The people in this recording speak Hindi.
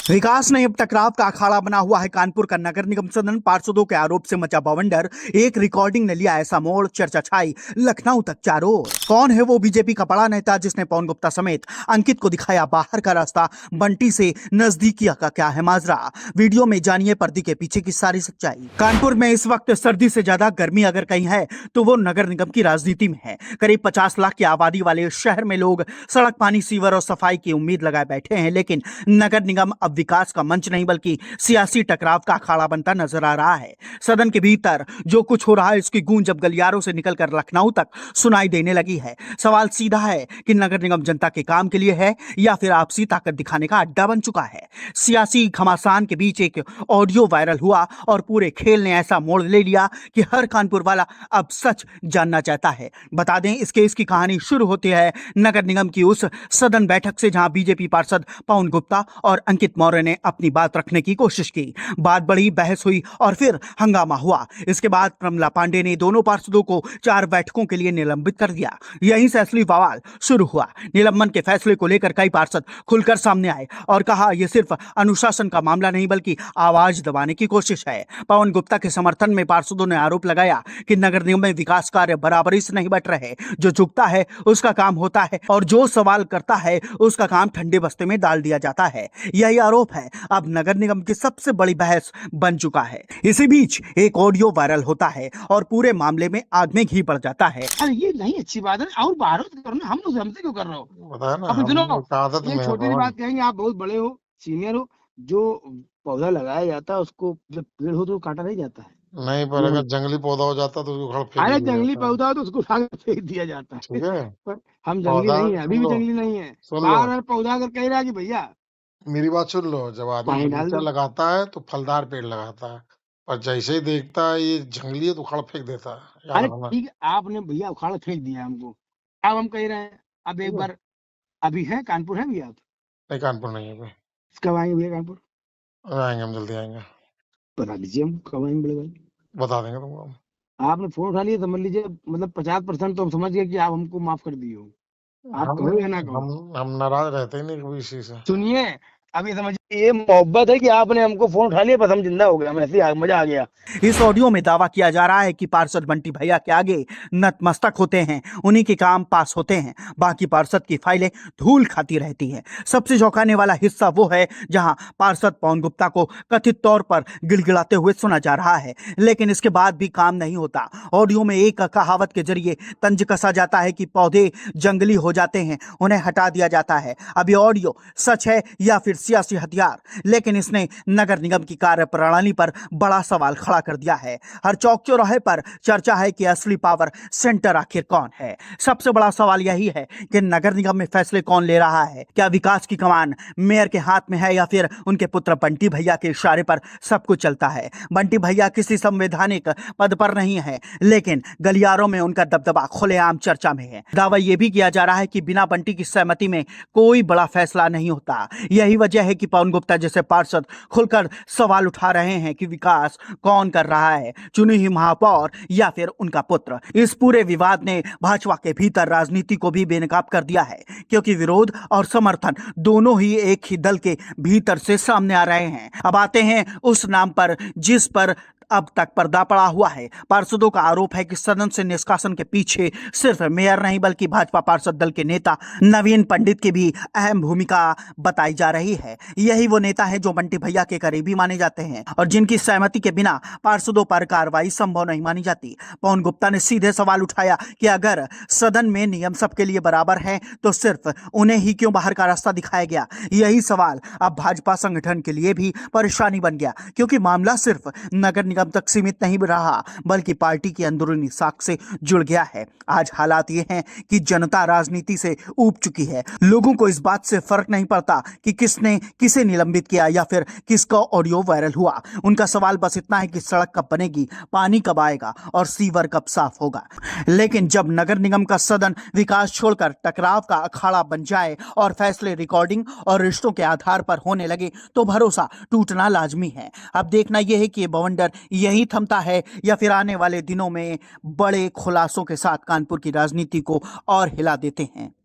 विकास नहीं अब टकराव का अखाड़ा बना हुआ है कानपुर का नगर निगम सदन। पार्षदों के आरोप से मचा बवंडर, एक रिकॉर्डिंग ने लिया ऐसा मोड़, चर्चा छाई लखनऊ तक चारों ओर। कौन है वो बीजेपी का बड़ा नेता जिसने पवन गुप्ता समेत अंकित को दिखाया बाहर का रास्ता? बंटी से नजदीकिया का क्या है माजरा? वीडियो में जानिए पर्दे के पीछे की सारी सच्चाई। कानपुर में इस वक्त सर्दी से ज्यादा गर्मी अगर कहीं है तो वो नगर निगम की राजनीति में है। करीब 50 लाख की आबादी वाले शहर में लोग सड़क, पानी, सीवर और सफाई की उम्मीद लगाए बैठे हैं, लेकिन नगर निगम अब विकास का मंच नहीं बल्कि सियासी टकराव का अखाड़ा बनता नजर आ रहा है। सदन के भीतर जो कुछ हो रहा है इसकी गूंज अब गलियारों से निकलकर लखनऊ तक सुनाई देने लगी है। सवाल सीधा है कि नगर निगम जनता के काम के लिए है या फिर आपसी ताकत दिखाने का अड्डा बन चुका है। सियासी घमासान के बीच एक ऑडियो वायरल हुआ और पूरे खेल ने ऐसा मोड़ ले लिया कि हर कानपुर वाला अब सच जानना चाहता है। बता दें, इस केस की कहानी शुरू होती है नगर निगम की उस सदन बैठक से जहां बीजेपी पार्षद पवन गुप्ता और अंकित मौर्य ने अपनी बात रखने की कोशिश की। बात बढ़ी, बहस हुई और फिर हंगामा हुआ। इसके बाद प्रमला पांडे ने दोनों पार्षदों को 4 बैठकों के लिए निलंबित कर दिया। यहीं से असली बवाल शुरू हुआ। निलंबन के फैसले को लेकर कई पार्षद खुलकर सामने आए और कहा यह सिर्फ अनुशासन का मामला नहीं बल्कि आवाज दबाने की कोशिश है। पवन गुप्ता के समर्थन में पार्षदों ने आरोप लगाया कि नगर निगम में विकास कार्य बराबरी से नहीं बट रहे। जो झुकता है उसका काम होता है और जो सवाल करता है उसका काम ठंडे बस्ते में डाल दिया जाता है। यही आरोप है अब नगर निगम की सबसे बड़ी बहस बन चुका है। इसी बीच एक ऑडियो वायरल होता है और पूरे मामले में आग में घी पड़ जाता है। अरे ये नहीं अच्छी बात है। और बाहर करो ना, हम लोग हमसे क्यों कर रहे हो? बताया ना, अब सुनो, हम आदत ये में है छोटी सी पवन। बात कहेंगे, आप बहुत बड़े हो, सीनियर हो। जो पौधा लगाया जाता है उसको जब पेड़ हो तो काटा नहीं जाता है। नहीं, पर वो अगर जंगली पौधा हो जाता तो उसको उखाड़ फेंक अरे दिया जंगली जाता है। पौधा हो तो उसको उठा के फेंक दिया जाता है। ठीक है। पर हम जंगली पौधा, नहीं है, अभी सुन भी लो, जंगली नहीं है। सुन लो, बार बार पौधा अगर कह रहा है कि भैया मेरी बात सुन लो। जब आदमी पानी डाल बगीचा दो। लगाता है तो फलदार पेड़ लगाता है, पर जैसे ही देखता है ये जंगली है तो उखाड़ फेंक देता है, याद अरे रखना। ठीक है, आपने भैया उखाड़ फेंक दिया हमको, अब हम कह रहे हैं अब ठीक एक है। बार। अभी है कानपुर है भैया आप? नहीं, कानपुर नहीं है कोई। कब आएंगे भैया कानपुर? आएंगे, हम जल्दी आएंगे। बता दीजिए हम कब आएंगे बड़े भाई। बता देंगे तुमको हम। आपने फोन उठा लिया, समझ लीजिए मतलब 50% तो हम समझ गए कि आप हमको माफ कर दिए हो। आप हम कहो या ना कहो। हम नाराज रहते ही नहीं कोई चीज से। सुनिए, अभी समझिए ये मोहब्बत है कि आपने हमको फोन उठा लिया, बस हम जिंदा हो गए, हम ऐसे मजा आ गया। इस ऑडियो में दावा किया जा रहा है कि पार्षद बंटी भैया के आगे नतमस्तक होते हैं, उन्हीं के काम पास होते हैं, बाकी पार्षद की फाइलें धूल खाती रहती हैं। सबसे चौंकाने वाला हिस्सा वो है जहां पार्षद पवन गुप्ता को कथित तौर पर गिड़गिड़ाते हुए सुना जा रहा है, लेकिन इसके बाद भी काम नहीं होता। ऑडियो में एक कहावत के जरिए तंज कसा जाता है कि पौधे जंगली हो जाते हैं, उन्हें हटा दिया जाता है। अब ये ऑडियो सच है या फिर सियासी हथियार, लेकिन इसने नगर निगम की कार्य प्रणाली पर बड़ा सवाल खड़ा कर दिया है। हर चौक चौराहे पर चर्चा है कि असली पावर सेंटर आखिर कौन है। सबसे बड़ा सवाल यही है कि नगर निगम में फैसले कौन ले रहा है। क्या विकास की कमान मेयर के हाथ में है या फिर उनके पुत्र बंटी भैया के इशारे पर सब कुछ चलता है? बंटी भैया किसी संवैधानिक पद पर नहीं है, लेकिन गलियारों में उनका दबदबा खुलेआम चर्चा में है। दावा यह भी किया जा रहा है कि बिना बंटी की सहमति में कोई बड़ा फैसला नहीं होता। यही वजह है कि पवन गुप्ता जैसे पार्षद खुलकर सवाल उठा रहे हैं कि विकास कौन कर रहा है, चुनी हुई महापौर या फिर उनका पुत्र? इस पूरे विवाद ने भाजपा के भीतर राजनीति को भी बेनकाब कर दिया है, क्योंकि विरोध और समर्थन दोनों ही एक ही दल के भीतर से सामने आ रहे हैं। अब आते हैं उस नाम पर जिस पर अब तक पर्दा पड़ा हुआ है। पार्षदों का आरोप है कि सदन से निष्कासन के पीछे सिर्फ मेयर नहीं बल्कि भाजपा पार्षद दल के नेता नवीन पंडित की भी अहम भूमिका बताई जा रही है। यही वो नेता है जो बंटी भैया के करीबी माने जाते हैं और जिनकी सहमति के बिना पार्षदों पर कार्रवाई संभव नहीं मानी जाती। पवन गुप्ता ने सीधे सवाल उठाया कि अगर सदन में नियम सबके लिए बराबर है तो सिर्फ उन्हें ही क्यों बाहर का रास्ता दिखाया गया? यही सवाल अब भाजपा संगठन के लिए भी परेशानी बन गया, क्योंकि मामला सिर्फ नगर निगम तक सीमित नहीं रहा बल्कि पार्टी की अंदरूनी साख से जुड़ गया है। आज हालात ये हैं कि जनता राजनीति से ऊब चुकी है। लोगों को इस बात से फर्क नहीं पड़ता कि किसने किसे निलंबित किया या फिर किसका ऑडियो वायरल हुआ। उनका सवाल बस इतना है कि सड़क कब बनेगी, पानी कब आएगा और सीवर कब साफ होगा। लेकिन जब नगर निगम का सदन विकास छोड़कर टकराव का अखाड़ा बन जाए और फैसले रिकॉर्डिंग और रिश्तों के आधार पर होने लगे तो भरोसा टूटना लाजमी है। अब देखना यह है कि ये बवंडर यही थमता है या फिर आने वाले दिनों में बड़े खुलासों के साथ कानपुर की राजनीति को और हिला देते हैं।